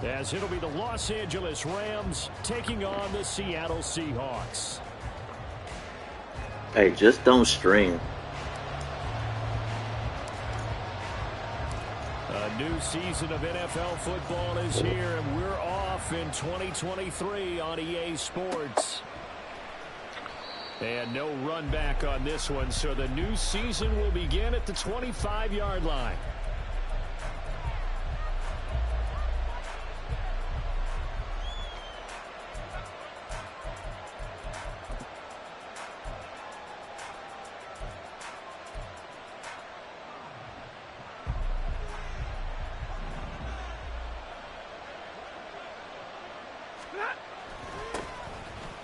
as it'll be the Los Angeles Rams taking on the Seattle Seahawks. Hey, just don't string. A new season of NFL football is here, and we're off in 2023 on EA Sports. And no run back on this one, so the new season will begin at the 25-yard line.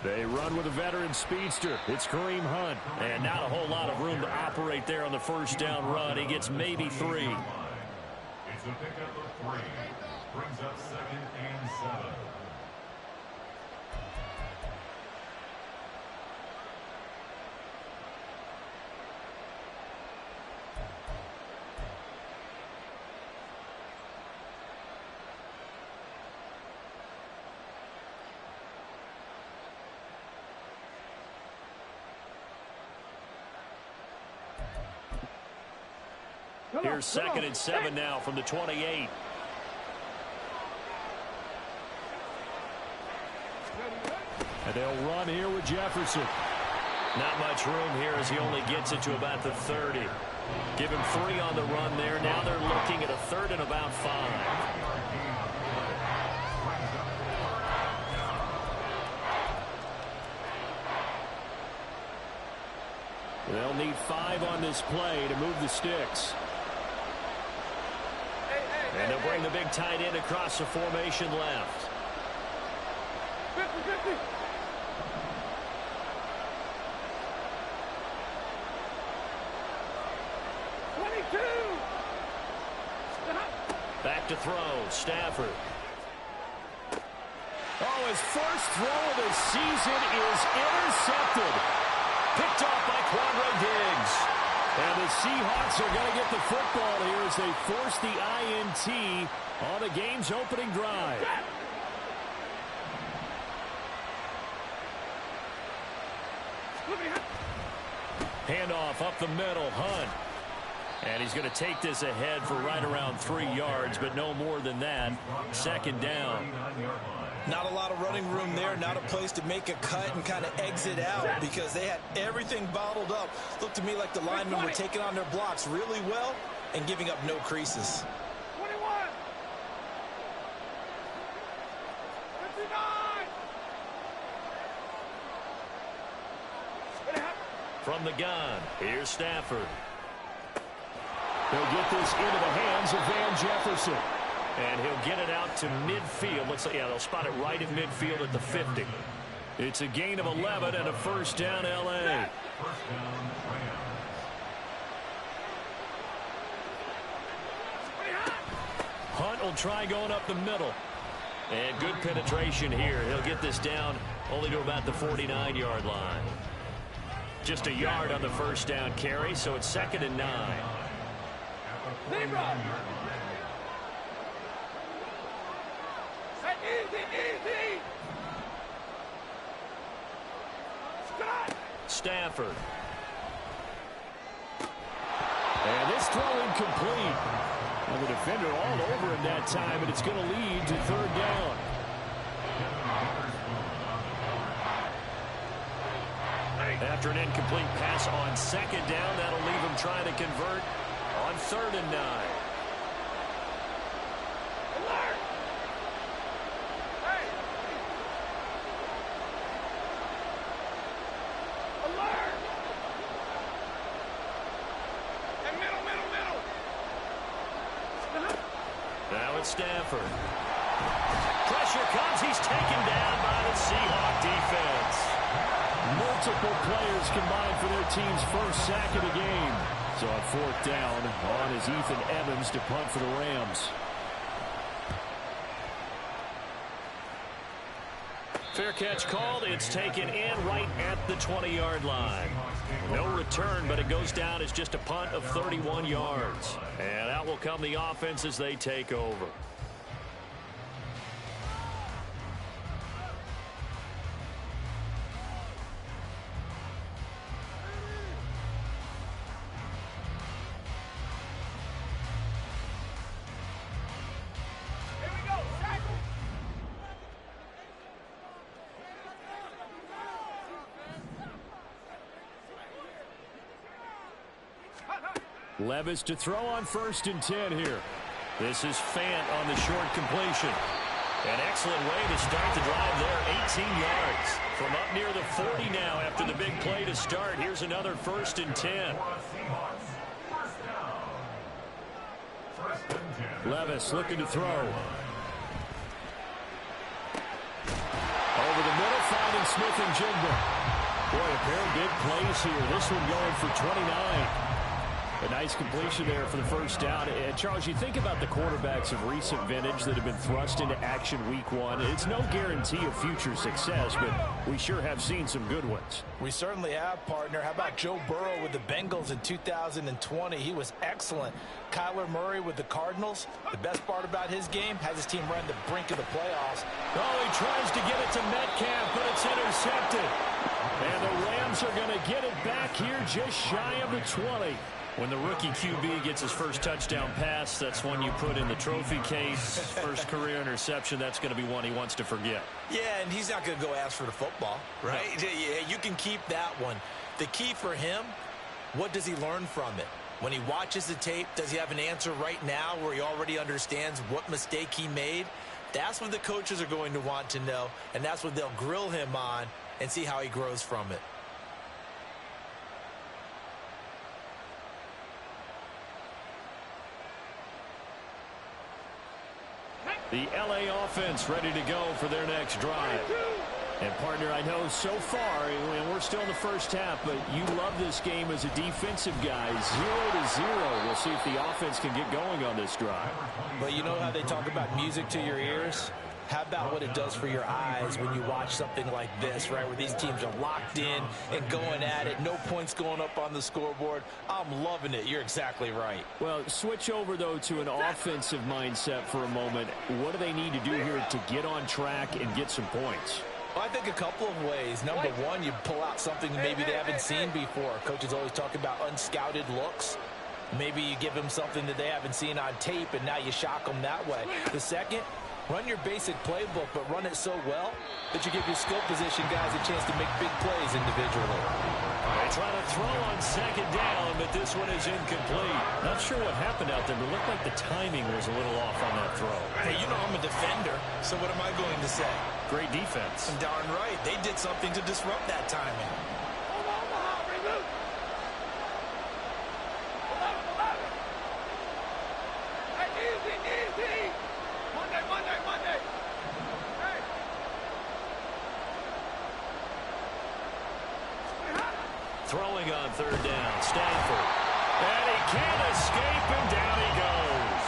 They run with a veteran speedster. It's Kareem Hunt. And not a whole lot of room to operate there on the first down run. He gets maybe 3. It's a pickup of 3. Brings up 2nd and 7. Here's 2nd and 7 now from the 28. And they'll run here with Jefferson. Not much room here as he only gets it to about the 30. Give him 3 on the run there. Now they're looking at a 3rd and about 5. They'll need 5 on this play to move the sticks. And they'll bring the big tight end across the formation left. 50-50. Back to throw, Stafford. Oh, his first throw of the season is intercepted. Picked off by Quandre Diggs. And the Seahawks are going to get the football here as they force the INT on the game's opening drive. Handoff up the middle, Hunt. And he's going to take this ahead for right around 3 yards, but no more than that. 2nd down. Not a lot of running room there, not a place to make a cut and kind of exit out because they had everything bottled up. Looked to me like the linemen were taking on their blocks really well and giving up no creases. 21. 59. From the gun, here's Stafford. They'll get this into the hands of Van Jefferson. And he'll get it out to midfield. Looks like, yeah, they'll spot it right at midfield at the 50. It's a gain of 11 and a 1st down, L.A. Hunt will try going up the middle. And good penetration here. He'll get this down only to about the 49-yard line. Just a yard on the 1st down carry, so it's 2nd and 9. Stafford. And this throw incomplete. And the defender all over him that time, and it's going to lead to 3rd down. After an incomplete pass on 2nd down, that'll leave him trying to convert on 3rd and 9. Now it's Stafford. Pressure comes. He's taken down by the Seahawk defense. Multiple players combined for their team's first sack of the game. So on 4th down, on is Ethan Evans to punt for the Rams. Fair catch called. It's taken in right at the 20-yard line. No return, but it goes down as just a punt of 31 yards. And out will come the offense as they take over. Levis to throw on 1st and 10 here. This is Fant on the short completion. An excellent way to start the drive there, 18 yards. From up near the 40 now after the big play to start. Here's another 1st and 10. Levis looking to throw. Over the middle, finding Smith and Jigba. Boy, a pair of big plays here. This one going for 29. A nice completion there for the first down. And Charles, you think about the quarterbacks of recent vintage that have been thrust into action week 1. It's no guarantee of future success, but we sure have seen some good ones. We certainly have, partner. How about Joe Burrow with the Bengals in 2020? He was excellent. Kyler Murray with the Cardinals. The best part about his game, has his team run the brink of the playoffs. Oh, he tries to get it to Metcalf, but it's intercepted. And the Rams are going to get it back here just shy of the 20. When the rookie QB gets his first touchdown pass, that's one you put in the trophy case. First career interception, that's going to be one he wants to forget. Yeah, and he's not going to go ask for the football, right? No. Yeah, you can keep that one. The key for him, what does he learn from it? When he watches the tape, does he have an answer right now where he already understands what mistake he made? That's what the coaches are going to want to know, and that's what they'll grill him on and see how he grows from it. The LA offense ready to go for their next drive. And, partner, I know so far, and we're still in the first half, but you love this game as a defensive guy. 0-0. We'll see if the offense can get going on this drive. But you know how they talk about music to your ears? How about what it does for your eyes when you watch something like this, right, where these teams are locked in and going at it, no points going up on the scoreboard? I'm loving it. You're exactly right. Well, switch over, though, to an offensive mindset for a moment. What do they need to do here to get on track and get some points? Well, I think a couple of ways. Number one, you pull out something maybe they haven't seen before. Coaches always talk about unscouted looks. Maybe you give them something that they haven't seen on tape, and now you shock them that way. The second, run your basic playbook, but run it so well that you give your skill position guys a chance to make big plays individually. They try to throw on 2nd down, but this one is incomplete. Not sure what happened out there, but it looked like the timing was a little off on that throw. Hey, you know I'm a defender, so what am I going to say? Great defense. Darn right. They did something to disrupt that timing. Throwing on 3rd down, Stanford. And he can't escape, and down he goes.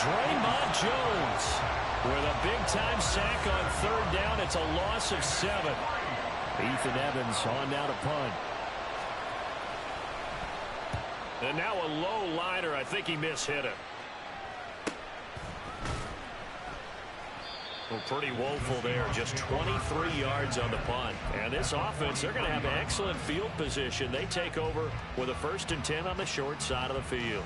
Draymond Jones with a big-time sack on 3rd down. It's a loss of 7. Ethan Evans on now to punt. And now a low liner. I think he mishit it. Well, pretty woeful there. Just 23 yards on the punt. And this offense, they're going to have excellent field position. They take over with a 1st and 10 on the short side of the field.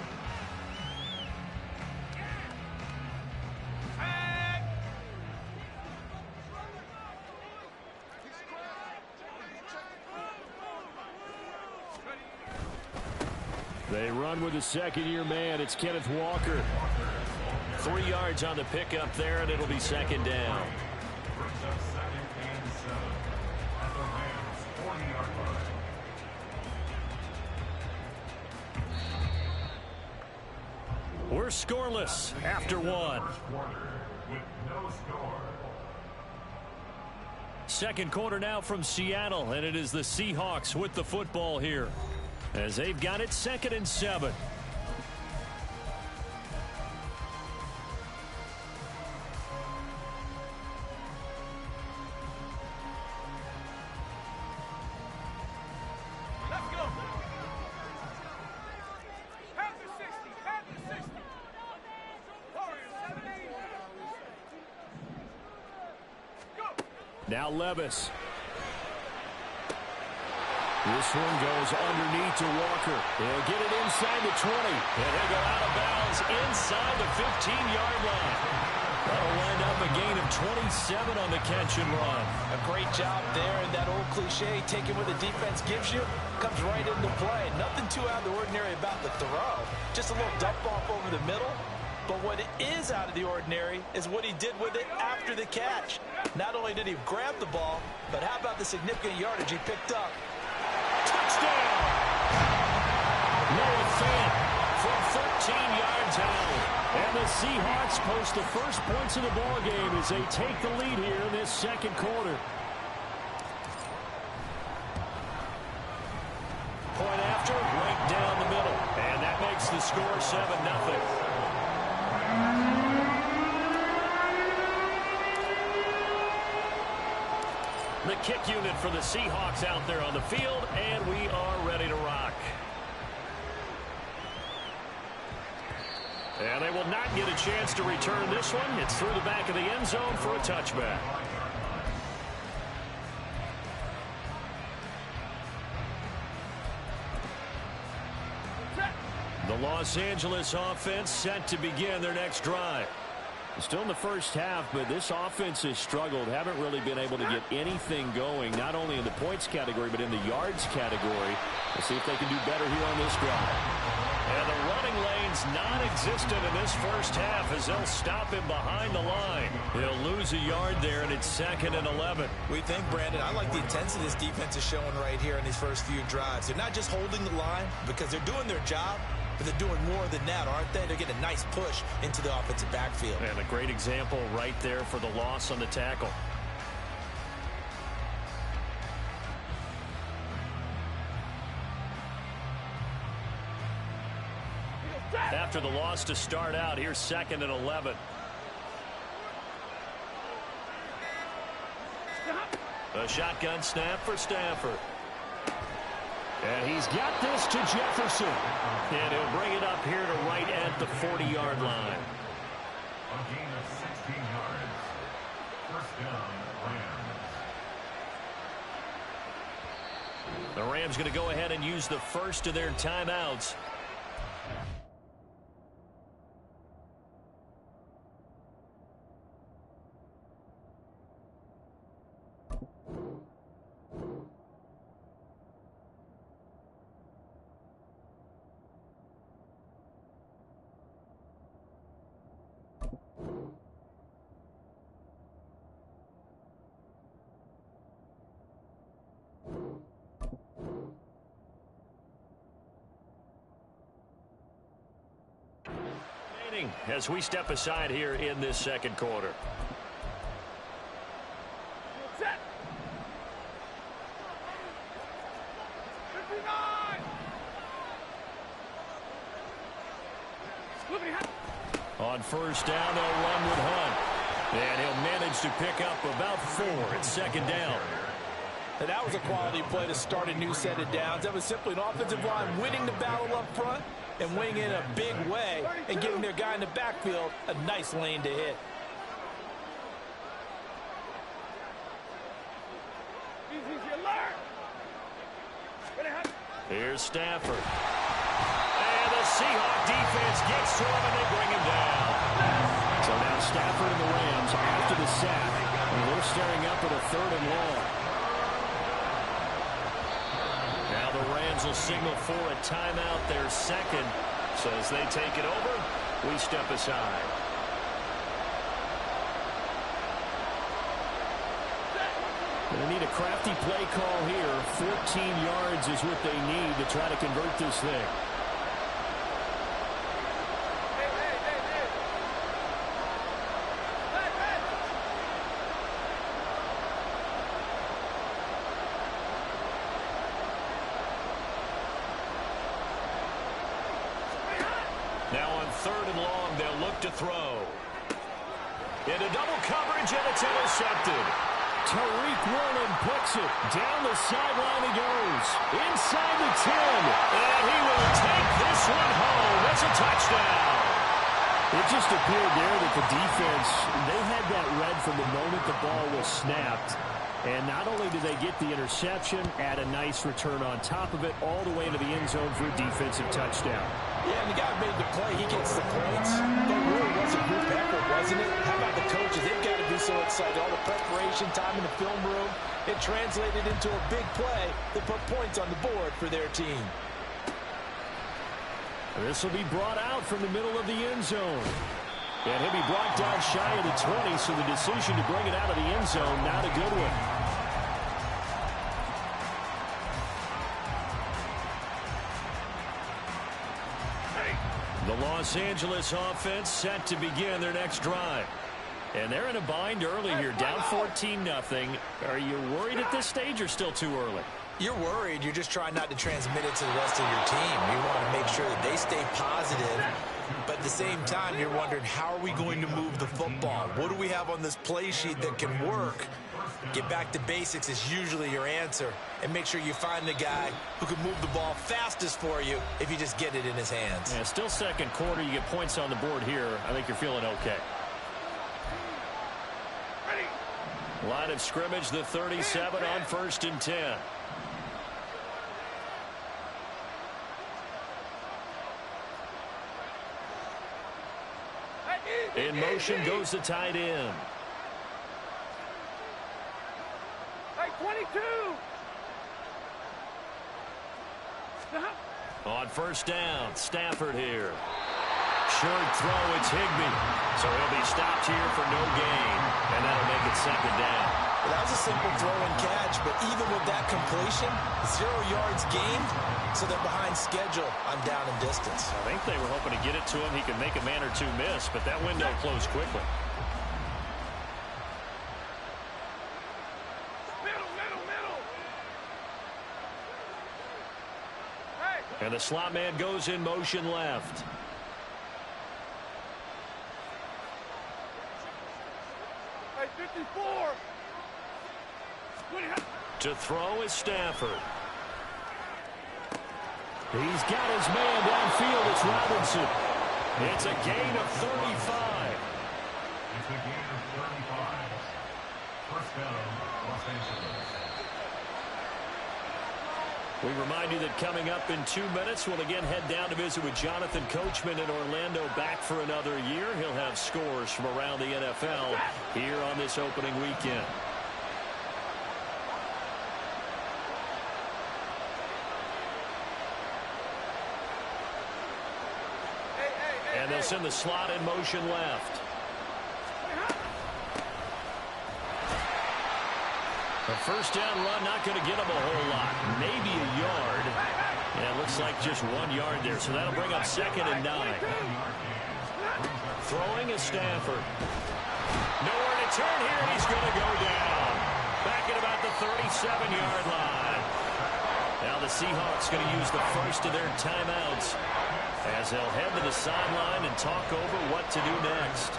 They run with a 2nd-year man. It's Kenneth Walker. 3 yards on the pickup there, and it'll be 2nd down. We're scoreless after 1. Second quarter now from Seattle, and it is the Seahawks with the football here, as they've got it 2nd and 7. Now Levis. This one goes underneath to Walker. They'll get it inside the 20. And they go out of bounds inside the 15-yard line. That'll wind up a gain of 27 on the catch and run. A great job there, and that old cliche, taking what the defense gives you, comes right into play. Nothing too out of the ordinary about the throw. Just a little dump off over the middle. But what is out of the ordinary is what he did with it after the catch. Not only did he grab the ball, but how about the significant yardage he picked up? Touchdown! Noah Fant from 13 yards out. And the Seahawks post the first points of the ball game as they take the lead here in this second quarter. Point after, right down the middle. And that makes the score 7-0. The kick unit for the Seahawks out there on the field, and we are ready to rock. And they will not get a chance to return this one. It's through the back of the end zone for a touchback. The Los Angeles offense set to begin their next drive. Still in the first half, but this offense has struggled. Haven't really been able to get anything going, not only in the points category, but in the yards category. Let's see if they can do better here on this drive. And the running lane's non-existent in this first half as they'll stop him behind the line. He'll lose a yard there, and it's 2nd and 11. We think, Brandon, I like the intensity this defense is showing right here in these first few drives. They're not just holding the line because they're doing their job, but they're doing more than that, aren't they? They're getting a nice push into the offensive backfield. And a great example right there for the loss on the tackle. After the loss to start out, here's 2nd and 11. A shotgun snap for Stafford. And he's got this to Jefferson. And he'll bring it up here to right at the 40-yard line. A gain of 16 yards. First down, Rams. The Rams going to go ahead and use the first of their timeouts. As we step aside here in this second quarter. On first down, they'll run with Hunt. And he'll manage to pick up about 4 at 2nd down. And that was a quality play to start a new set of downs. That was simply an offensive line winning the battle up front and winning in a big way and giving their guy in the backfield a nice lane to hit. Here's Stafford. And the Seahawk defense gets to him and they bring him down. So now Stafford and the Rams after the sack. And they're staring up at a 3rd and long. Now the Rams will signal for a timeout, their second. So as they take it over, we step aside. Going to need a crafty play call here. 14 yards is what they need to try to convert this thing. Now on 3rd and long, they'll look to throw. Into double coverage, and it's intercepted. Tariq Woolen picks it. Down the sideline he goes. Inside the 10. And he will take this one home. That's a touchdown. It just appeared there that the defense, they had that read from the moment the ball was snapped. And not only did they get the interception, add a nice return on top of it, all the way into the end zone for a defensive touchdown. Yeah, and the guy made the play. He gets the points. But really was a group effort, wasn't it? How about the coaches? They've got to be so excited. All the preparation time in the film room, it translated into a big play that put points on the board for their team. This will be brought out from the middle of the end zone. And he'll be brought down shy of the 20, so the decision to bring it out of the end zone, not a good one. The Los Angeles offense set to begin their next drive. And they're in a bind early here, down 14-0. Are you worried at this stage or still too early? You're worried. You're just trying not to transmit it to the rest of your team. You want to make sure that they stay positive. But at the same time, you're wondering, how are we going to move the football? What do we have on this play sheet that can work? Get back to basics is usually your answer. And make sure you find the guy who can move the ball fastest for you if you just get it in his hands. Yeah, still second quarter. You get points on the board here. I think you're feeling okay. Line of scrimmage, the 37 on 1st and 10. In motion goes the tight end. Hey, 22. On 1st down, Stafford here. Short throw, it's Higbee. So he'll be stopped here for no gain. And that'll make it 2nd down. Well, that was a simple throw and catch, but even with that completion, 0 yards gained, so they're behind schedule on down and distance. I think they were hoping to get it to him. He could make a man or two miss, but that window closed quickly. Middle. Hey. And the slot man goes in motion left. Hey, 54. To throw is Stafford. He's got his man downfield. It's Robinson. It's a gain of 35. It's a gain of 35. 1st down, Los Angeles. We remind you that coming up in 2 minutes, we'll again head down to visit with Jonathan Coachman in Orlando, back for another year. He'll have scores from around the NFL here on this opening weekend. And they'll send the slot in motion left. A 1st down run, not going to get him a whole lot. Maybe a yard. Yeah, it looks like just 1 yard there. So that'll bring up 2nd and 9. Throwing is Stafford. Nowhere to turn here, and he's going to go down. Back at about the 37-yard line. Now the Seahawks going to use the first of their timeouts as they'll head to the sideline and talk over what to do next.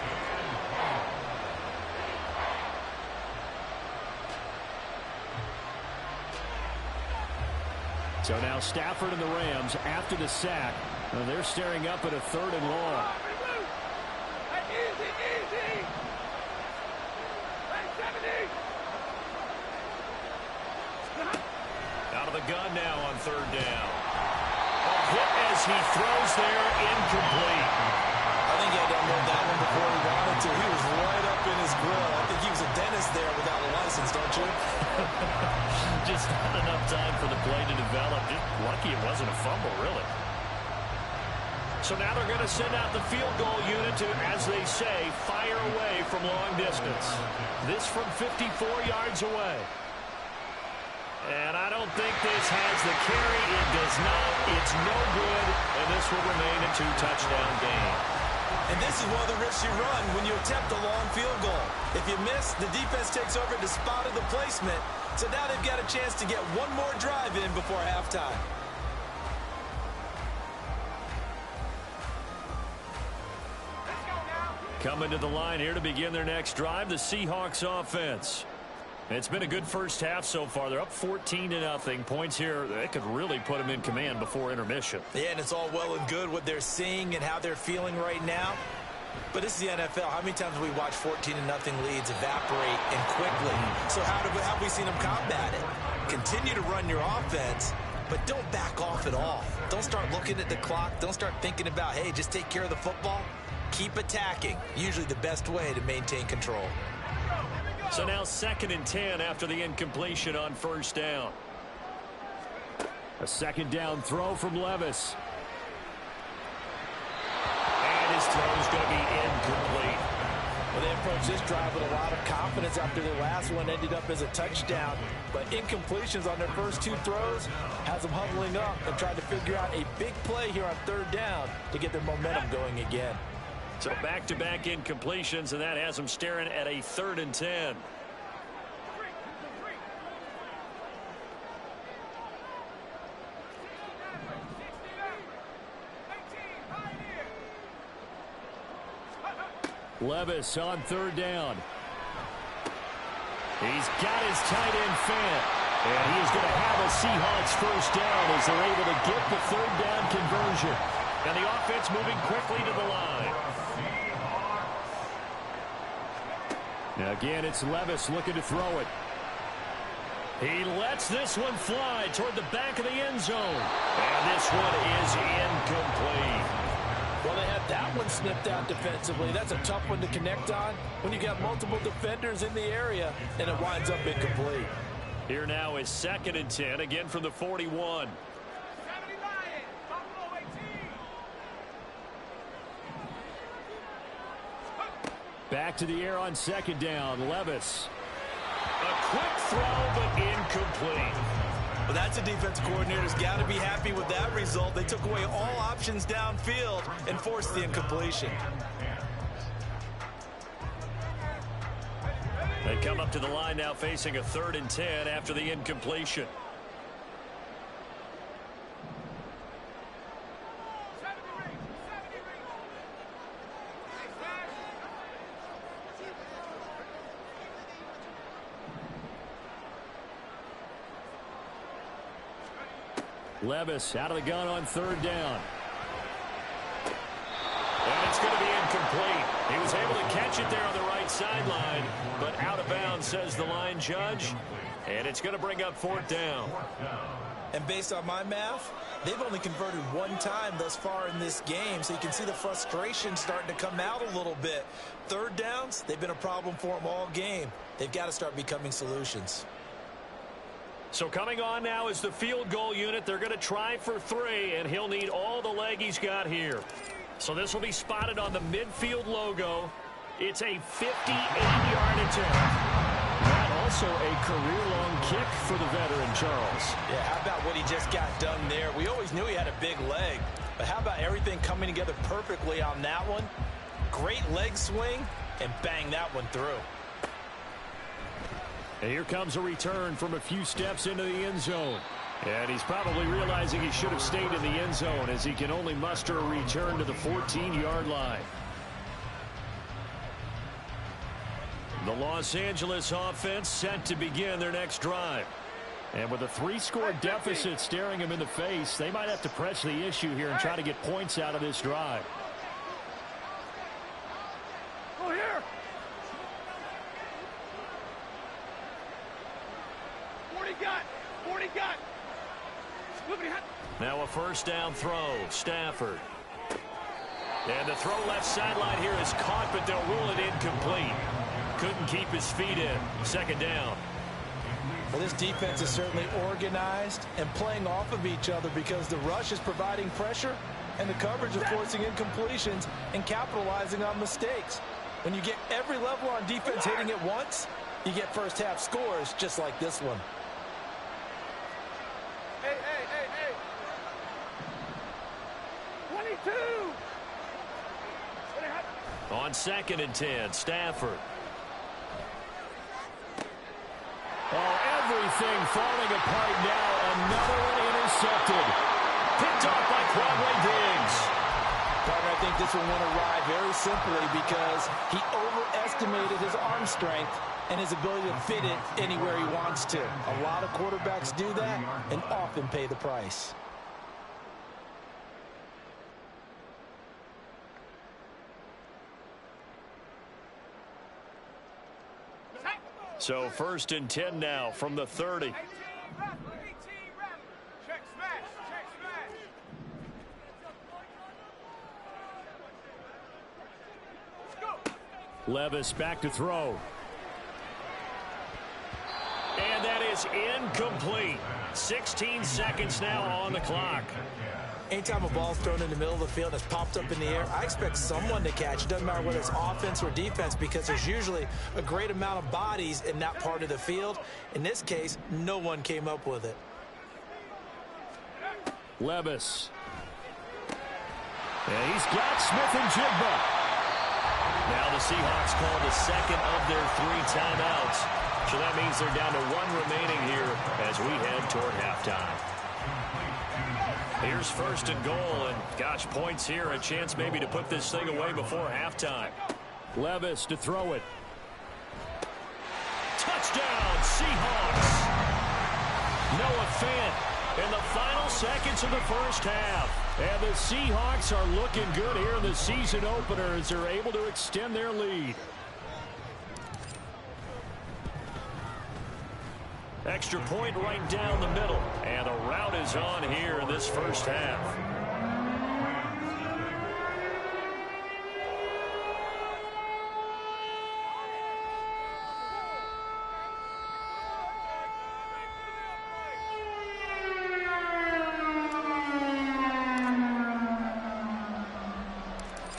So now Stafford and the Rams, after the sack, they're staring up at a 3rd and long. Easy. Hey, 70. Out of the gun now on 3rd down. A hit as he throws there, incomplete. I think he had to unload that one before he wanted to. He was right up in his grill. I think he was a dentist there without a license, don't you? Just not enough time for the play to develop. Just lucky it wasn't a fumble, really. So now they're going to send out the field goal unit to, as they say, fire away from long distance. This from 54 yards away. And I don't think this has the carry. It does not. It's no good. And this will remain a 2-touchdown game. And this is one of the risks you run when you attempt a long field goal. If you miss, the defense takes over to spot of the placement. So now they've got a chance to get one more drive in before halftime. Coming to the line here to begin their next drive, the Seahawks offense. It's been a good first half so far. They're up 14-0. Points here, they could really put them in command before intermission. Yeah, and it's all well and good what they're seeing and how they're feeling right now. But this is the NFL. How many times have we watched 14-0 leads evaporate and quickly? So how have we seen them combat it? Continue to run your offense, but don't back off at all. Don't start looking at the clock. Don't start thinking about, hey, just take care of the football. Keep attacking. Usually the best way to maintain control. So now 2nd and 10 after the incompletion on 1st down. A 2nd down throw from Levis. And his throw's going to be incomplete. Well, they approached this drive with a lot of confidence after their last one ended up as a touchdown. But incompletions on their first 2 throws has them huddling up and trying to figure out a big play here on 3rd down to get their momentum going again. So back-to-back incompletions, and that has them staring at a 3rd and 10. Levis on 3rd down. He's got his tight end fan. And he is going to have a Seahawks 1st down as they're able to get the 3rd down conversion. And the offense moving quickly to the line. Now again, it's Levis looking to throw it. He lets this one fly toward the back of the end zone. And this one is incomplete. Well, they had that one snipped out defensively. That's a tough one to connect on when you got multiple defenders in the area, and it winds up incomplete. Here now is 2nd and 10, again from the 41. Back to the air on 2nd down, Levis. A quick throw, but incomplete. Well, that's a defensive coordinator's got to be happy with that result. They took away all options downfield and forced the incompletion. They come up to the line now facing a 3rd and 10 after the incompletion. Levis out of the gun on 3rd down. And it's going to be incomplete. He was able to catch it there on the right sideline, but out of bounds, says the line judge. And it's going to bring up 4th down. And based on my math, they've only converted 1 time thus far in this game, so you can see the frustration starting to come out a little bit. 3rd downs, they've been a problem for them all game. They've got to start becoming solutions. So coming on now is the field goal unit. They're going to try for 3, and he'll need all the leg he's got here. So this will be spotted on the midfield logo. It's a 58-yard attempt. And also a career-long kick for the veteran, Charles. Yeah, how about what he just got done there? We always knew he had a big leg, but how about everything coming together perfectly on that one? Great leg swing, and bang that one through. And here comes a return from a few steps into the end zone. And he's probably realizing he should have stayed in the end zone as he can only muster a return to the 14-yard line. The Los Angeles offense set to begin their next drive. And with a 3-score deficit staring him in the face, they might have to press the issue here and try to get points out of this drive. Go here. 40 got. Now a 1st down throw, Stafford. And the throw left sideline here is caught, but they'll rule it incomplete. Couldn't keep his feet in. 2nd down. Well, this defense is certainly organized and playing off of each other because the rush is providing pressure and the coverage is forcing incompletions and capitalizing on mistakes. When you get every level on defense hitting it once, you get first half scores just like this one. Hey. 22. On 2nd and 10, Stafford. Oh, everything falling apart now. Another one intercepted. Picked off by Quadway Diggs. Partner, I think this one went awry very simply because he overestimated his arm strength and his ability to fit it anywhere he wants to. A lot of quarterbacks do that and often pay the price. So 1st and 10 now from the 30. Check smash. Let's go. Levis back to throw. And that is incomplete. 16 seconds now on the clock. Anytime a ball's thrown in the middle of the field that's popped up in the air, I expect someone to catch. It doesn't matter whether it's offense or defense, because there's usually a great amount of bodies in that part of the field. In this case, no one came up with it. Levis. And he's got Smith-Njigba. Now the Seahawks call the second of their 3 timeouts. So that means they're down to 1 remaining here as we head toward halftime. Here's 1st and goal, and gosh, points here, a chance maybe to put this thing away before halftime. Levis to throw it. Touchdown, Seahawks. Noah Fant in the final seconds of the first half. And the Seahawks are looking good here in the season opener as they're able to extend their lead. Extra point right down the middle. And the route is on here in this first half.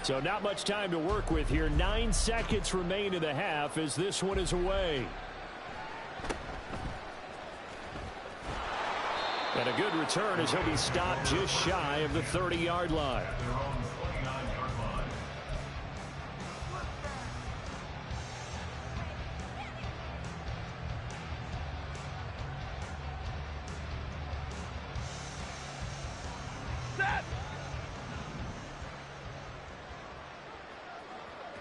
So not much time to work with here. 9 seconds remain in the half as this one is away. And a good return as he'll be stopped just shy of the 30-yard line. Set.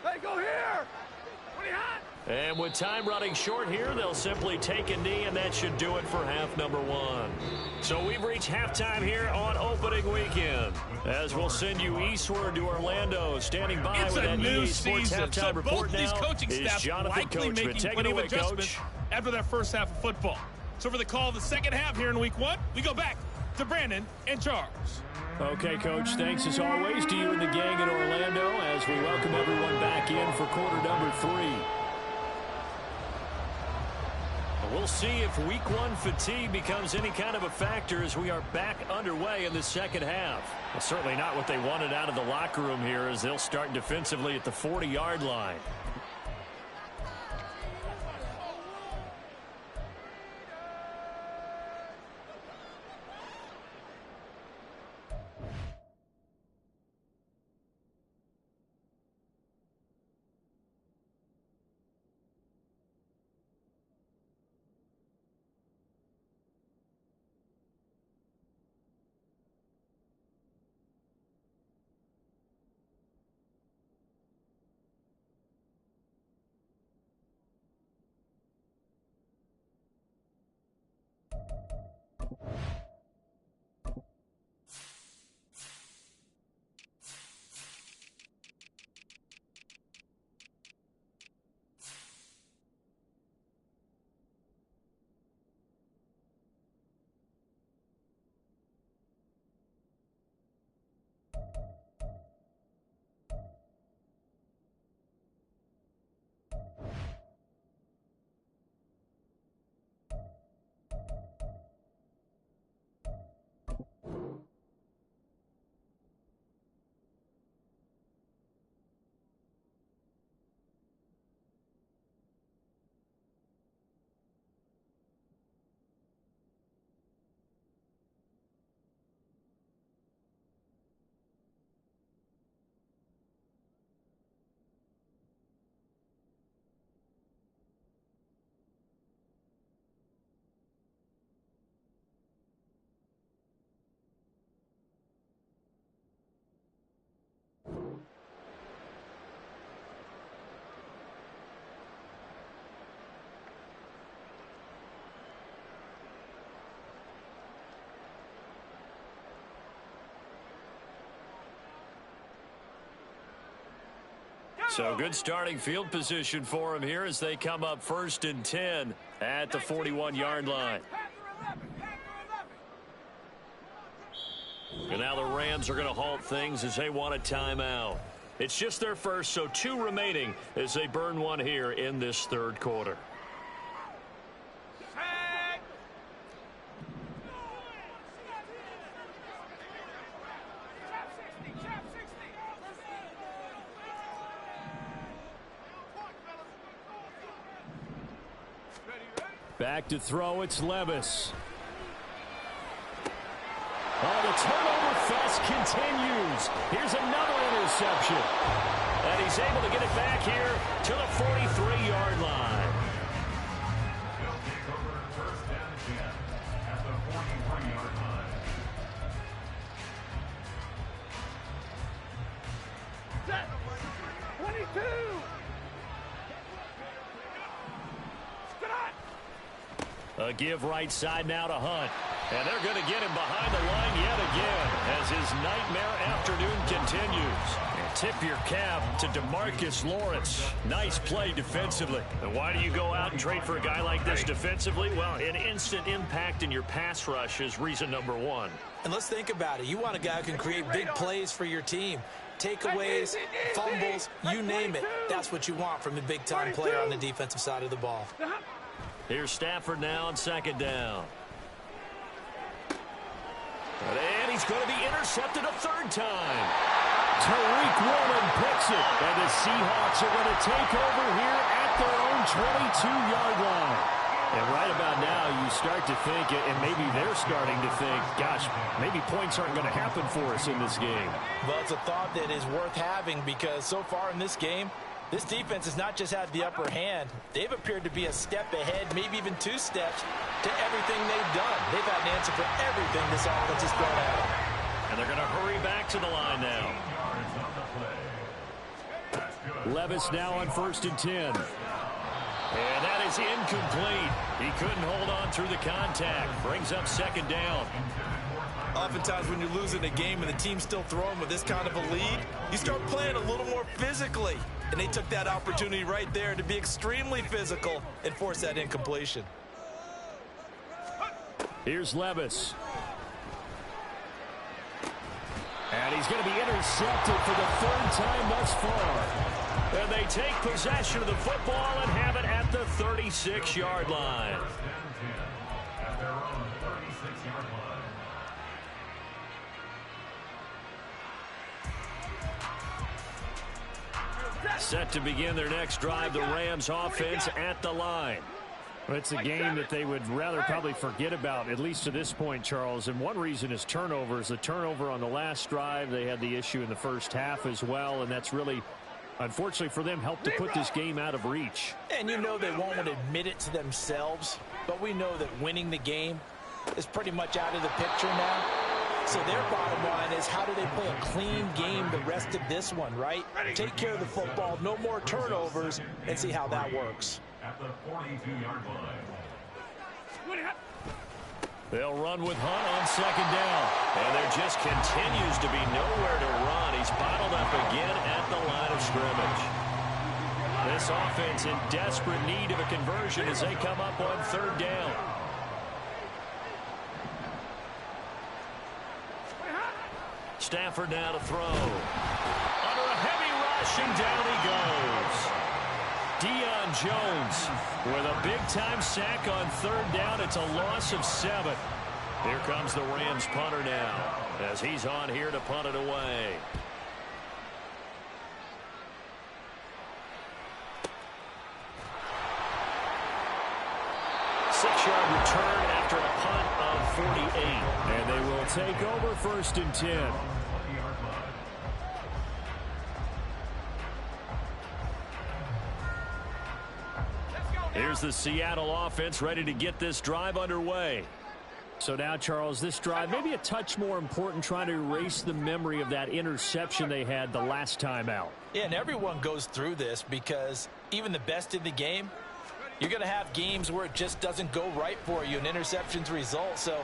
Hey, go here. What are you hot? And with time running short here, they'll simply take a knee, and that should do it for half number 1. So we've reached halftime here on opening weekend, as we'll send you eastward to Orlando. Standing by It's with a that new EA Sports season, halftime so report both these now coaching is staff Jonathan likely Coachman. making Take it plenty of away, adjustments Coach. after that first half of football. So for the call of the second half here in week 1, we go back to Brandon and Charles. Okay, Coach, thanks as always to you and the gang in Orlando as we welcome everyone back in for quarter number 3. We'll see if week 1 fatigue becomes any kind of a factor as we are back underway in the second half. Well, certainly not what they wanted out of the locker room here as they'll start defensively at the 40-yard line. So good starting field position for him here as they come up 1st and 10 at the 41-yard line. And now the Rams are going to halt things as they want a timeout. It's just their first, so 2 remaining as they burn one here in this third quarter. Set. Back to throw, it's Levis. Oh, the turnover fest continues. Here's another interception. And he's able to get it back here to the 43-yard line. They'll take over first down again at the 43-yard line. Set. 22. A give right side now to Hunt. And they're going to get him behind the line yet again as his nightmare afternoon continues. And tip your cap to DeMarcus Lawrence. Nice play defensively. And why do you go out and trade for a guy like this defensively? Well, an instant impact in your pass rush is reason number one. And let's think about it. You want a guy who can create big plays for your team. Takeaways, fumbles, you name it. That's what you want from a big-time player on the defensive side of the ball. Here's Stafford now on second down. And he's going to be intercepted a third time. Tariq Woolen picks it. And the Seahawks are going to take over here at their own 22-yard line. And right about now, you start to think, and maybe they're starting to think, gosh, maybe points aren't going to happen for us in this game. Well, it's a thought that is worth having because so far in this game, this defense has not just had the upper hand. They've appeared to be a step ahead, maybe even 2 steps to everything they've done. They've had an answer for everything this offense has thrown at them. And they're going to hurry back to the line now. Levis now on 1st and 10. And that is incomplete. He couldn't hold on through the contact. Brings up second down. Oftentimes when you're losing a game and the team's still throwing with this kind of a lead, you start playing a little more physically. And they took that opportunity right there to be extremely physical and force that incompletion. Here's Levis. And he's going to be intercepted for the 3rd time thus far. And they take possession of the football and have it at the 36-yard line. At their own 36-yard line. Set to begin their next drive, the Rams offense at the line. Well, it's a game that they would rather probably forget about, at least to this point, Charles. And one reason is turnovers. The turnover on the last drive, they had the issue in the first half as well, and that's really, unfortunately for them, helped to put this game out of reach. And you know they won't admit it to themselves, but we know that winning the game is pretty much out of the picture now. So their bottom line is, how do they play a clean game the rest of this one, right? Take care of the football, no more turnovers, and see how that works. At the 42-yard line. They'll run with Hunt on second down. And there just continues to be nowhere to run. He's bottled up again at the line of scrimmage. This offense in desperate need of a conversion as they come up on 3rd down. Stafford now to throw. Under a heavy rush, and down he goes. Deion Jones with a big-time sack on 3rd down. It's a loss of 7. Here comes the Rams punter now as he's on here to punt it away. Six-yard return after a punt of 48. And they will take over 1st and 10. Here's the Seattle offense ready to get this drive underway. So now, Charles, this drive maybe a touch more important, trying to erase the memory of that interception they had the last time out. Yeah, and everyone goes through this because even the best in the game, you're going to have games where it just doesn't go right for you and interceptions result. So,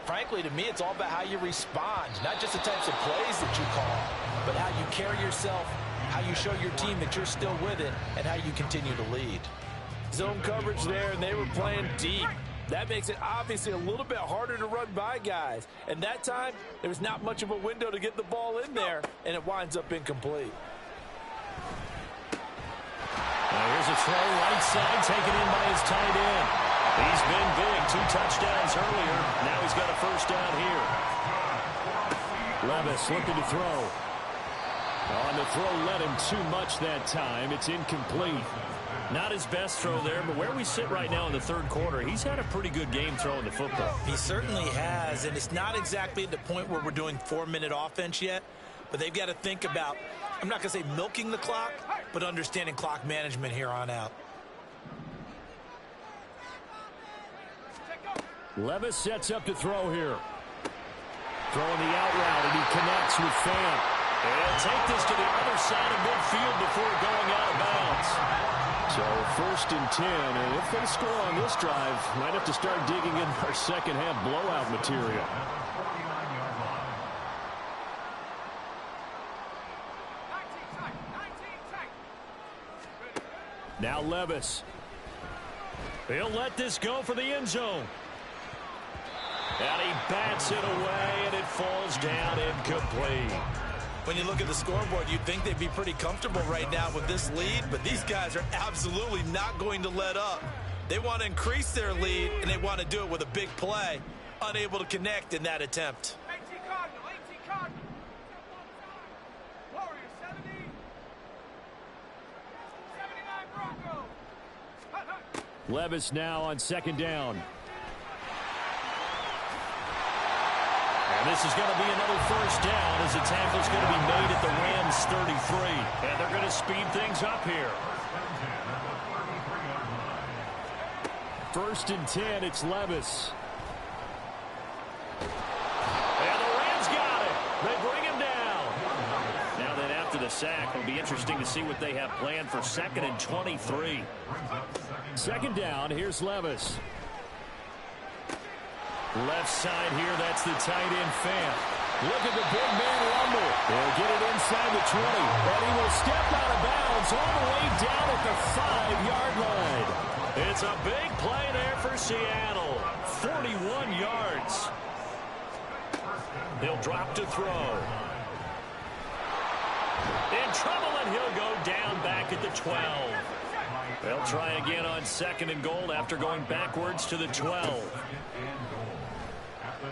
frankly, to me, it's all about how you respond, not just the types of plays that you call, but how you carry yourself, how you show your team that you're still with it, and how you continue to lead. Zone coverage there, and they were playing deep. That makes it obviously a little bit harder to run by guys. And that time, there was not much of a window to get the ball in there, and it winds up incomplete. Now here's a throw right side, taken in by his tight end. He's been big, 2 touchdowns earlier. Now he's got a 1st down here. Levis looking to throw. On the throw, led him too much that time. It's incomplete. Not his best throw there, but where we sit right now in the third quarter, he's had a pretty good game throwing the football. He certainly has, and it's not exactly at the point where we're doing 4-minute offense yet, but they've got to think about, I'm not going to say milking the clock, but understanding clock management here on out. Levis sets up to throw here. Throwing the out route, and he connects with Fant. And take this to the other side of midfield before going out of bounds. So 1st and 10, and if they score on this drive, might have to start digging in our second half blowout material. Now Levis. He'll let this go for the end zone. And he bats it away, and it falls down incomplete. When you look at the scoreboard, you'd think they'd be pretty comfortable right now with this lead, but these guys are absolutely not going to let up. They want to increase their lead, and they want to do it with a big play. Unable to connect in that attempt. 18 Cardinal. Warriors, 70. 79 Broncos. Levis now on 2nd down. And this is going to be another 1st down as the tackle's going to be made at the Rams 33. And they're going to speed things up here. 1st and 10, it's Levis. And the Rams got it. They bring him down. Now then, after the sack, it'll be interesting to see what they have planned for 2nd and 23. 2nd down, here's Levis. Left side here, that's the tight end Fant. Look at the big man rumble. They'll get it inside the 20. And he will step out of bounds all the way down at the 5-yard line. It's a big play there for Seattle. 41 yards. He'll drop to throw. In trouble, and he'll go down back at the 12. They'll try again on 2nd and goal after going backwards to the 12. And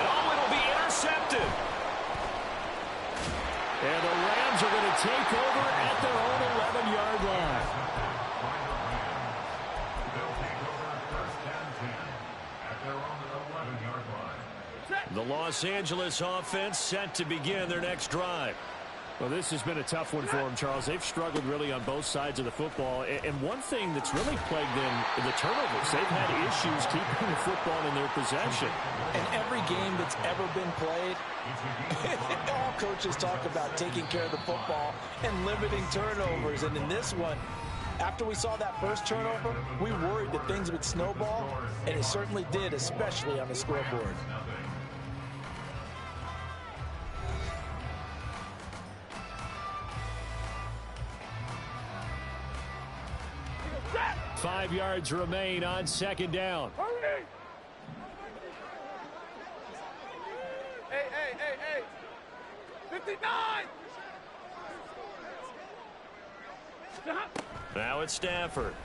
it'll be intercepted. And the Rams are going to take over at their own 11-yard line. The Los Angeles offense set to begin their next drive. Well, this has been a tough one for them, Charles. They've struggled really on both sides of the football. And one thing that's really plagued them is the turnovers. They've had issues keeping the football in their possession. And every game that's ever been played, all coaches talk about taking care of the football and limiting turnovers. And in this one, after we saw that first turnover, we worried that things would snowball, and it certainly did, especially on the scoreboard. Set. 5 yards remain on 2nd down. Hurry. Hey. 59. Stop. Now it's Stafford.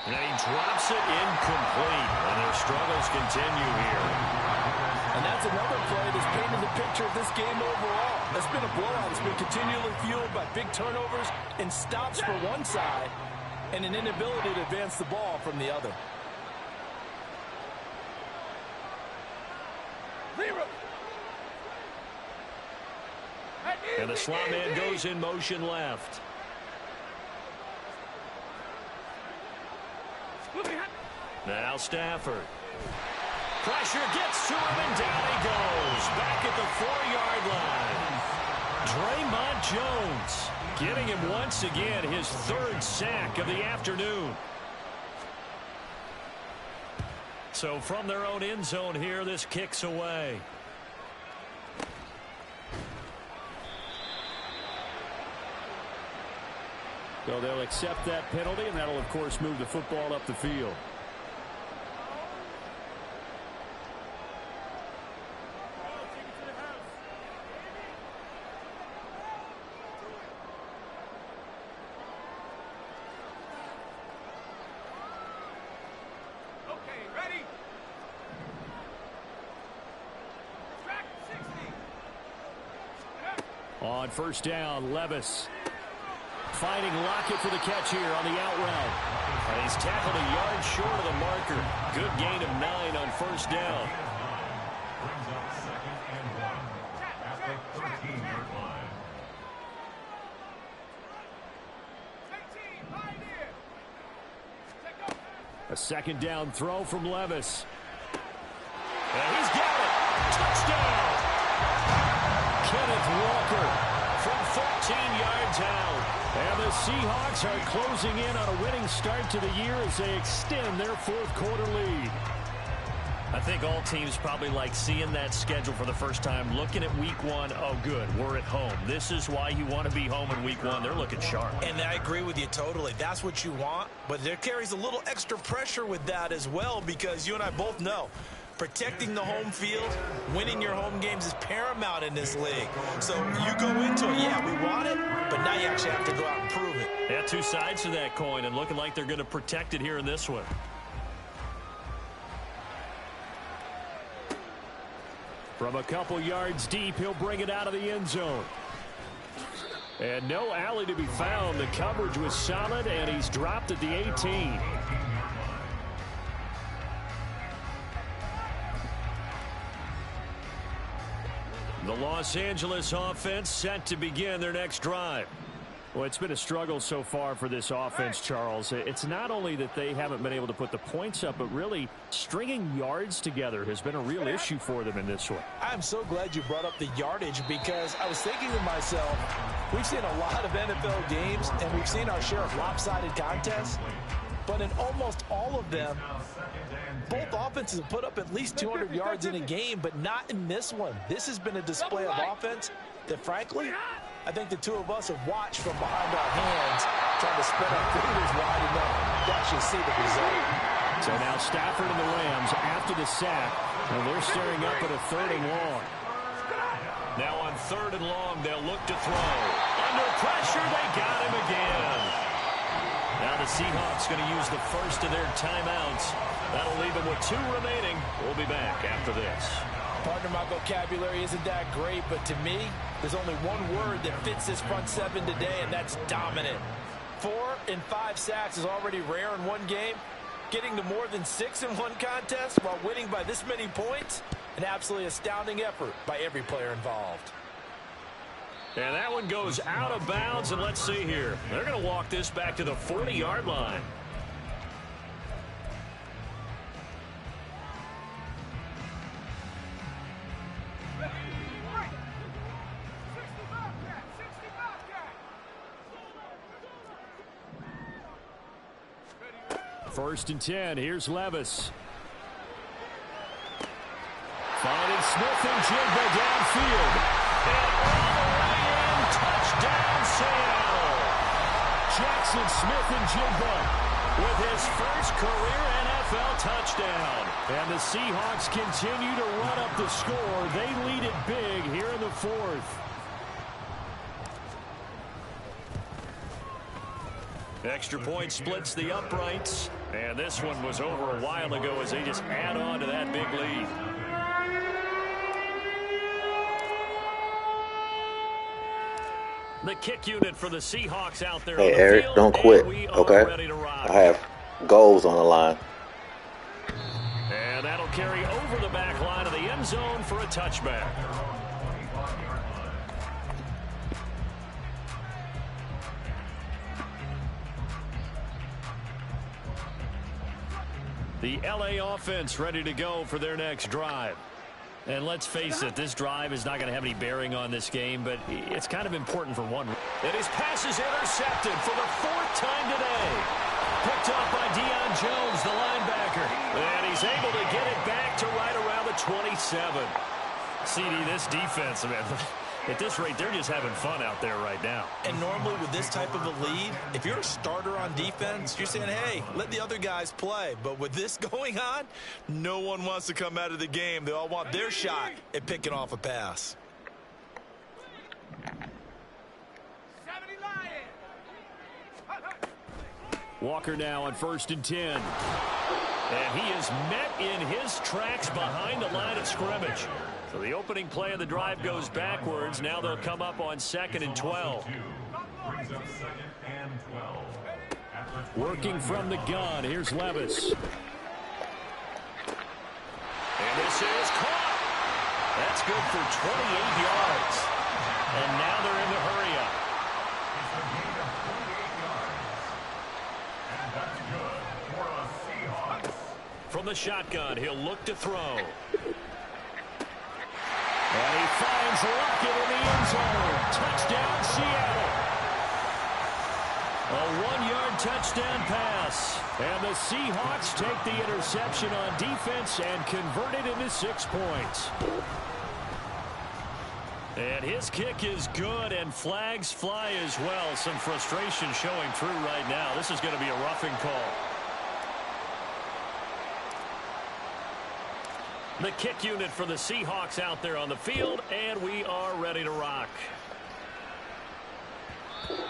And he drops it incomplete. And their struggles continue here. And that's another play that's painted the picture of this game overall. It's been a blowout. It's been continually fueled by big turnovers and stops for one side and an inability to advance the ball from the other. And the slot man goes in motion left. Now Stafford. Pressure gets to him, and down he goes. Back at the 4-yard line. Draymond Jones getting him once again his 3rd sack of the afternoon. So from their own end zone here, this kicks away. So they'll accept that penalty, and that'll, of course, move the football up the field. On first down, Levis finding Lockett for the catch here on the out route. And he's tackled a yard short of the marker. Good gain of 9 on first down. Brings up 2nd and 1 at the 13-yard line. A second down throw from Levis. And he's got it. Touchdown. Kenneth Walker from 13 yards out. And the Seahawks are closing in on a winning start to the year as they extend their fourth quarter lead. I think all teams probably like seeing that schedule for the first time, looking at week 1. Oh, good, we're at home. This is why you want to be home in week 1. They're looking sharp. And I agree with you totally. That's what you want. But there carries a little extra pressure with that as well, because you and I both know protecting the home field, winning your home games is paramount in this league. So you go into it, yeah, we want it, but now you actually have to go out and prove it. Yeah, two sides to that coin, and looking like they're going to protect it here in this one. From a couple yards deep, he'll bring it out of the end zone. And no alley to be found. The coverage was solid, and he's dropped at the 18. The Los Angeles offense set to begin their next drive. Well, it's been a struggle so far for this offense, Charles. It's not only that they haven't been able to put the points up, but really stringing yards together has been a real issue for them in this one. I'm so glad you brought up the yardage, because I was thinking to myself, we've seen a lot of NFL games, and we've seen our share of lopsided contests, but in almost all of them, both offenses have put up at least 200 yards in a game, but not in this one. This has been a display of offense that, frankly, I think the two of us have watched from behind our hands, trying to spread our fingers wide enough to actually see the result. So now Stafford and the Rams after the sack, and they're staring up at a 3rd and long. Now on 3rd and long, they'll look to throw. Under pressure, they got him again. Now the Seahawks going to use the first of their timeouts. That'll leave them with 2 remaining. We'll be back after this. Partner, my vocabulary isn't that great, but to me, there's only one word that fits this front 7 today, and that's dominant. 4 and 5 sacks is already rare in one game. Getting to more than 6 in one contest while winning by this many points, an absolutely astounding effort by every player involved. And that one goes out of bounds, and let's see here. They're going to walk this back to the 40-yard line. First and 10. Here's Levis. Finding Smith and Jigba downfield. And all the way in. Touchdown, Seattle. Jackson Smith-Njigba with his first career NFL touchdown. And the Seahawks continue to run up the score. They lead it big here in the 4th. Extra point splits the uprights. And this one was over a while ago as they just add on to that big lead. The kick unit for the Seahawks out there. Hey, on the Eric, field, don't quit, and we are okay? ready to rock. I have goals on the line. And that'll carry over the back line of the end zone for a touchback. The LA offense ready to go for their next drive. And let's face it, this drive is not going to have any bearing on this game, but it's kind of important for one. And his pass is intercepted for the 4th time today. Picked up by Deion Jones, the linebacker. And he's able to get it back to right around the 27. CD, this defense, man, at this rate, they're just having fun out there right now. And normally with this type of a lead, if you're a starter on defense, you're saying, hey, let the other guys play. But with this going on, no one wants to come out of the game. They all want their shot at picking off a pass. 70 Lions. Walker now on 1st and 10. And he is met in his tracks behind the line of scrimmage. So the opening play of the drive goes backwards. Now they'll come up on 2nd and 12. Brings up 2nd and 12. Working from the gun. Here's Levis. And this is caught. That's good for 28 yards. And now they're in the hurry up. It's a gain of 28 yards. And that's good for a Seahawks. From the shotgun, he'll look to throw. And he finds Lockett in the end zone. Touchdown, Seattle. A 1-yard touchdown pass. And the Seahawks take the interception on defense and convert it into 6 points. And his kick is good, and flags fly as well. Some frustration showing through right now. This is going to be a roughing call. The kick unit for the Seahawks out there on the field, and we are ready to rock.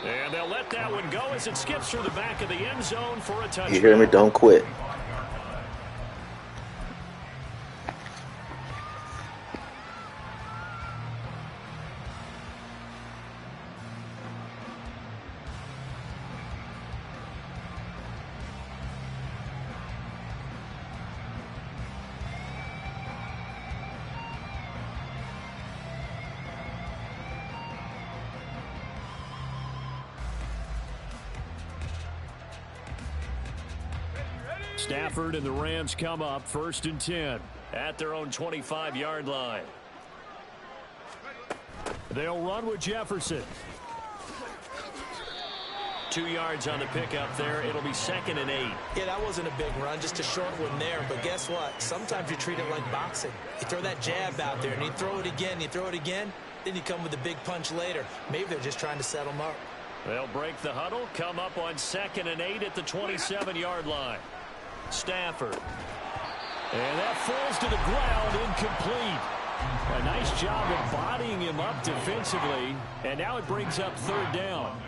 And they'll let that one go as it skips through the back of the end zone for a touchdown. You hear me? Don't quit. Stafford and the Rams come up 1st and 10 at their own 25-yard line. They'll run with Jefferson. 2 yards on the pickup there. It'll be 2nd and 8. Yeah, that wasn't a big run, just a short one there. But guess what? Sometimes you treat it like boxing. You throw that jab out there, and you throw it again, then you come with a big punch later. Maybe they're just trying to set them up. They'll break the huddle, come up on 2nd and 8 at the 27-yard line. Stafford. And that falls to the ground, incomplete. A nice job of bodying him up defensively, and now it brings up 3rd down.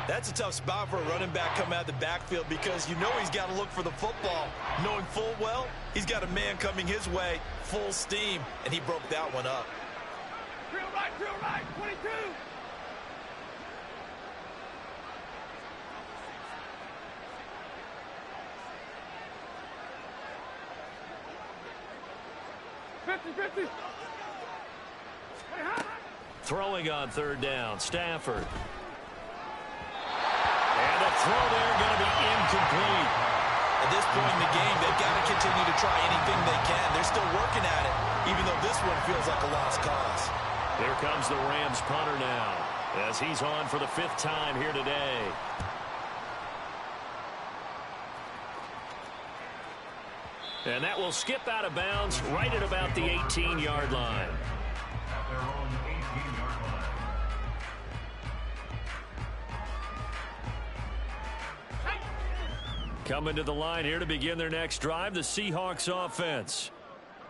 That's a tough spot for a running back coming out of the backfield because you know he's got to look for the football, knowing full well he's got a man coming his way, full steam, and he broke that one up. Drill right, 22. Throwing on 3rd down, Stafford. And a throw there going to be incomplete. At this point in the game, they've got to continue to try anything they can. They're still working at it, even though this one feels like a lost cause. Here comes the Rams punter now, as he's on for the 5th time here today. And that will skip out of bounds right at about the 18-yard line. At their own 18-yard line. Coming to the line here to begin their next drive, the Seahawks offense.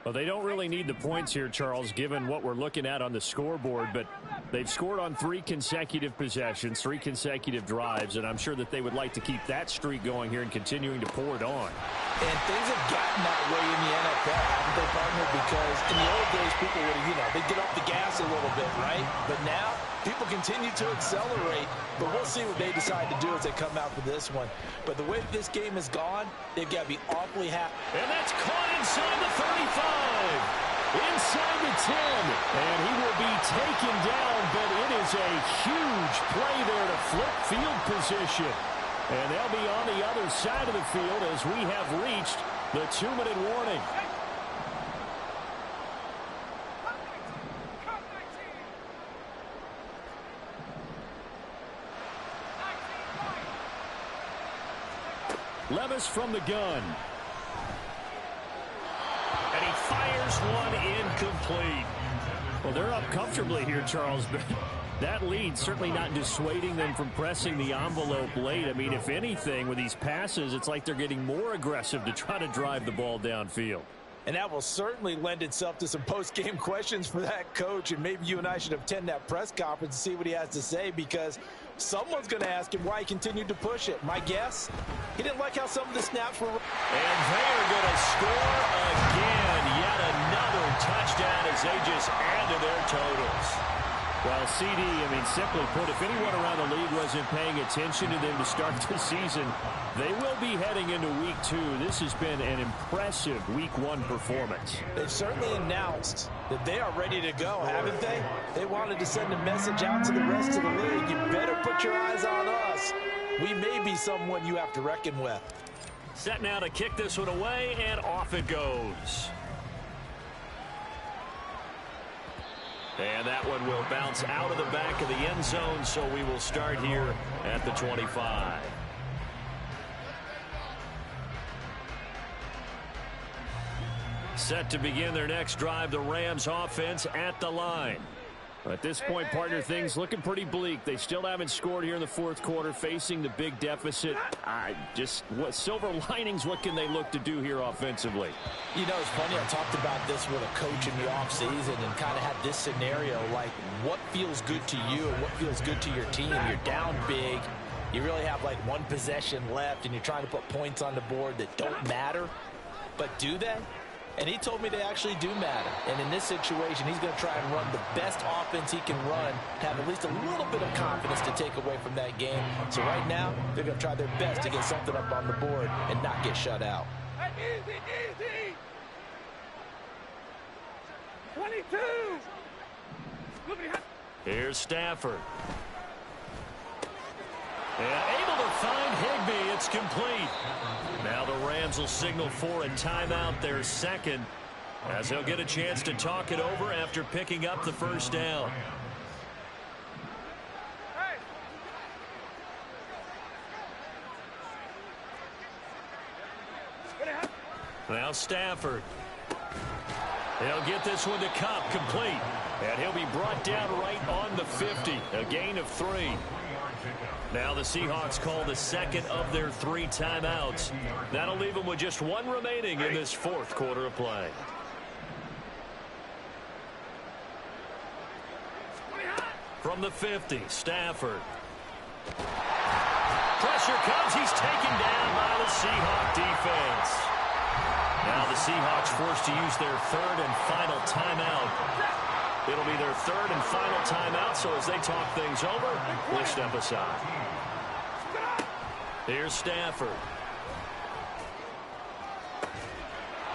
Well, they don't really need the points here, Charles, given what we're looking at on the scoreboard, but they've scored on 3 consecutive possessions, 3 consecutive drives, and I'm sure that they would like to keep that streak going here and continuing to pour it on. And things have gotten that way in the NFL, haven't they, partner? Because in the old days, people would, they'd get off the gas a little bit, right? But now, people continue to accelerate, but we'll see what they decide to do as they come out for this one. But the way that this game has gone, they've got to be awfully happy. And that's caught inside the 35. Inside the 10. And he will be taken down, but it is a huge play there to flip field position. And they'll be on the other side of the field as we have reached the 2-minute warning. Levis from the gun. And he fires one incomplete. Well, they're up comfortably here, Charles, but that lead certainly not dissuading them from pressing the envelope late. I mean, if anything, with these passes, it's like they're getting more aggressive to try to drive the ball downfield. And that will certainly lend itself to some post-game questions for that coach. And maybe you and I should attend that press conference and see what he has to say, because someone's going to ask him why he continued to push it. My guess, he didn't like how some of the snaps were. And they are going to score again. Yet another Pittsburgh touchdown as they just add to their totals. Well, CD, simply put, if anyone around the league wasn't paying attention to them to start the season, they will be heading into Week 2. This has been an impressive Week 1 performance. They've certainly announced that they are ready to go, haven't they? They wanted to send a message out to the rest of the league. You better put your eyes on us. We may be someone you have to reckon with. Set now to kick this one away, and off it goes. And that one will bounce out of the back of the end zone, so we will start here at the 25. Set to begin their next drive, the Rams offense at the line. At this point, partner, things looking pretty bleak. They still haven't scored here in the fourth quarter, facing the big deficit. What silver linings, what can they look to do here offensively? You know, it's funny, I talked about this with a coach in the offseason and kind of had this scenario, like what feels good to you and what feels good to your team. You're down big. You really have like one possession left, and you're trying to put points on the board that don't matter. But do they? And he told me they actually do matter. And in this situation, he's going to try and run the best offense he can run to have at least a little bit of confidence to take away from that game. So right now, they're going to try their best to get something up on the board and not get shut out. Easy, easy. 22. Here's Stafford. And able to find Higbee. It's complete. Now the Rams will signal for a timeout, their second, as they'll get a chance to talk it over after picking up the first down. Now Stafford. He'll get this one to Cup, complete. And he'll be brought down right on the 50. A gain of 3. Now the Seahawks call the second of their 3 timeouts. That'll leave them with just 1 remaining in this fourth quarter of play. From the 50, Stafford. Pressure comes. He's taken down by the Seahawk defense. Now the Seahawks forced to use their 3rd and final timeout. It'll be their 3rd and final timeout, so as they talk things over, we'll step aside. Here's Stafford.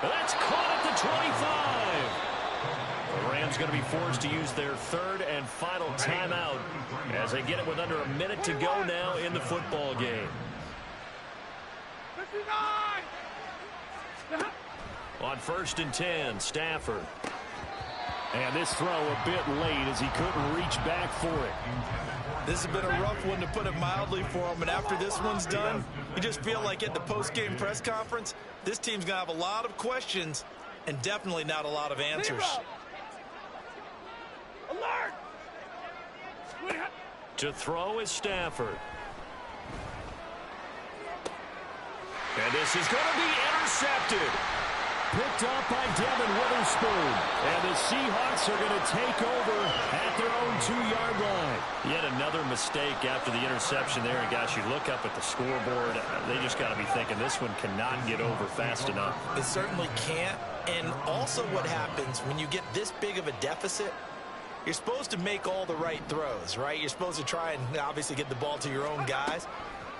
That's caught at the 25. The Rams going to be forced to use their 3rd and final timeout as they get it with under a minute to go now in the football game. 59. On 1st and 10, Stafford. And this throw a bit late as he couldn't reach back for it. This has been a rough one, to put it mildly, for him. And after this one's done, you just feel like at the post-game press conference, this team's going to have a lot of questions and definitely not a lot of answers. Alert! To throw is Stafford. And this is going to be intercepted. Picked up by Devin Witherspoon. And the Seahawks are going to take over at their own 2-yard line. Yet another mistake after the interception there. And, guys, you look up at the scoreboard, they just got to be thinking this one cannot get over fast enough. It certainly can't. And also what happens when you get this big of a deficit, you're supposed to make all the right throws, right? You're supposed to try and obviously get the ball to your own guys.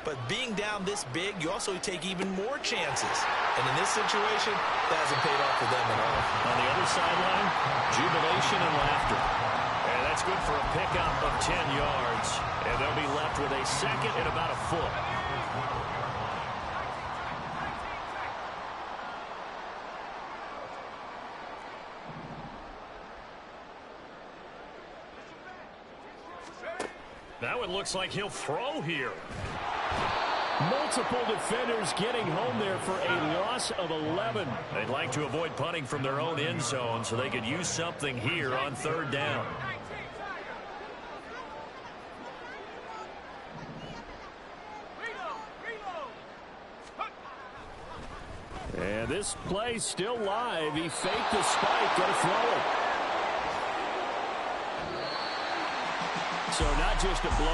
But being down this big, you also take even more chances. And in this situation, that hasn't paid off for them at all. On the other sideline, jubilation and laughter. And that's good for a pickup of 10 yards. And they'll be left with a second and about a foot. Now it looks like he'll throw here. Multiple defenders getting home there for a loss of 11. They'd like to avoid punting from their own end zone so they could use something here on 3rd down. And this play's still live. He faked the spike, going to throw it. So not just a blow.